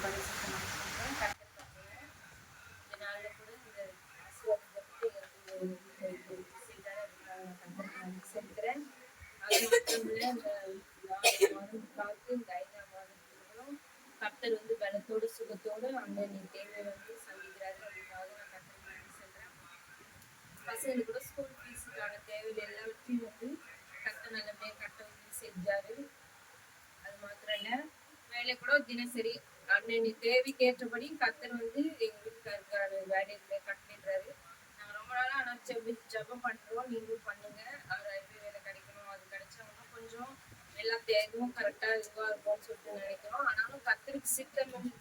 பரிசுத்தமாக சொல்கிறேன். கர்த்தர் பார்த்தீங்கன்னா இந்த நாளில் கூட இந்த ஆசீர்வாதத்தை எனக்கு செய்தார். அதுக்காக நான் கர்த்தருக்கு நன்றி செலுத்துகிறேன். அது மட்டும் இல்லை, இந்த 4 மாதம் காத்து இந்த 5ஆம் மாதத்துக்கும் கர்த்தர் வந்து பலத்தோடு சுகத்தோடு அண்ணன் தேவை வந்து சந்திக்கிறாரு. அதுக்காக நான் கர்த்தருக்கு நன்றி செலுத்துகிறேன். பசங்களுக்கு கூட ஸ்கூல் ஃபீஸுக்கான தேவைகள் எல்லாவற்றையும் வந்து கர்த்தர் நல்லபடியாக கட்ட உதவி செஞ்சாரு. அது மாத்திரம் இல்ல, வேலை கூட தினசரி அன்னைக்கு தேவைக்கு ஏற்றபடி கர்த்தர் வந்து எங்க வீட்டுக்காரருக்கான வேலைகளை கட்டிடுறாரு. நாங்க ரொம்ப நாளா ஆனா ஜெபம் பண்றோம், நீங்களும் பண்ணுங்க. அவர் ரயில்வே வேலை கிடைக்கணும், அது கிடைச்சவங்க கொஞ்சம் எல்லா தேவையும் கரெக்டா இதுவா இருக்கும்னு சொல்லிட்டு நினைக்கிறோம். ஆனாலும் கர்த்தருக்கு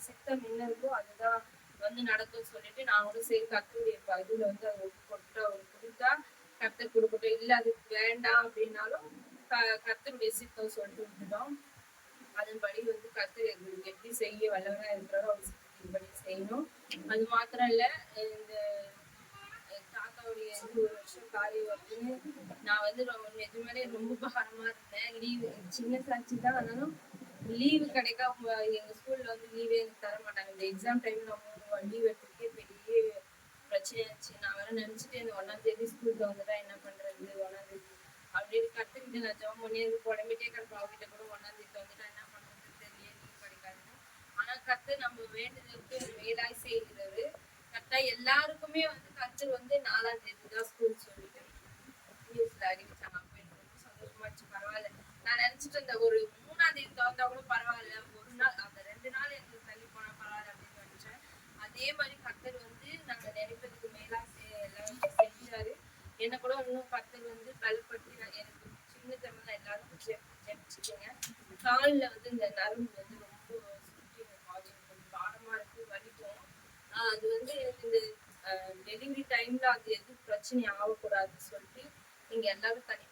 சித்தம் என்ன இருக்கோ அதுதான் வந்து நடக்கும்னு சொல்லிட்டு நாங்களும் சரி கர்த்தருடைய இதுல வந்து அதை கொடுத்து அவர் கொடுத்தா கர்த்தர் கொடுக்கட்டும், இல்ல அது வேண்டாம் அப்படின்னாலும் கர்த்தருடைய சித்தம் சொல்லிட்டு விட்டுட்டோம். அதன்படி வந்து கர்த்தர் எங்களுக்கு எப்படி செய்ய வல்லவரா இருக்கிறாரோ அவர் சித்தத்தின்படி செய்யணும். அது மாத்திரம் இல்ல, இந்த தாத்தாவுடைய 1 வருஷம் காரியம் வந்து நான் வந்து நிஜமாலே ரொம்ப பாரமா இருந்தேன். லீவு சின்ன சாட்சி தான், ஆனாலும் லீவு கிடைக்காம எங்க ஸ்கூல்ல வந்து லீவே எனக்கு தர மாட்டாங்க. இந்த எக்ஸாம் டைம்ல நான் 3 லீவ் எடுத்துக்கே பெரிய பிரச்சனையாச்சு. நான் வேற நினைச்சிட்டு இந்த 1ஆம் தேதி ஸ்கூலுக்கு வந்துட்டா என்ன பண்றது, 1ஆம் தேதி அப்படின்னு கத்துக்கிட்டு நான் ஜாம் பண்ணி புடம்பிட்டே கிடப்பேன். அவகிட்ட கூட 1ஆம் தேதி வந்துட்டா என்ன பண்றது தெரியல, லீவ் கிடைக்காதுன்னு. ஆனா கத்து நம்ம வேண்டுதலுக்கு மேலாய் செய்கிறாரு. கரெக்டா எல்லாருக்குமே வந்து கர்த்தர் வந்து 4ஆம் தேதி தான் ஸ்கூல் சொல்லிட்டு நியூஸ்ல அறிவிச்சாங்க. அப்ப எனக்கு ரொம்ப சந்தோஷமாச்சு. பரவாயில்ல, நான் நினைச்சிட்டு இருந்த ஒரு 3ஆம் தேதி திறந்தா கூட பரவாயில்ல, ஒரு நாள் அந்த 2 நாள் எங்களுக்கு தள்ளி போனா பரவாயில்ல அப்படின்னு நினைச்சேன். அதே மாதிரி கர்த்தர் வந்து நாங்க நினைப்பதுக்கு மேலா எல்லாம் செஞ்சாரு. என்ன கூட இன்னும் கர்த்தர் வந்து பலப்படுத்தி எனக்கு சின்ன தமிழ் எல்லாரும் ஜெபிச்சுக்கோங்க. காலில் வந்து இந்த நரம்பு வந்து ரொம்ப சுற்றி கொஞ்சம் பாரமா இருக்கு, வலிக்கும். அது வந்து எனக்கு இந்த டெலிவரி டைம்ல அது எதுவும் பிரச்சனை ஆகக்கூடாதுன்னு சொல்லிட்டு நீங்க எல்லாரும் தனி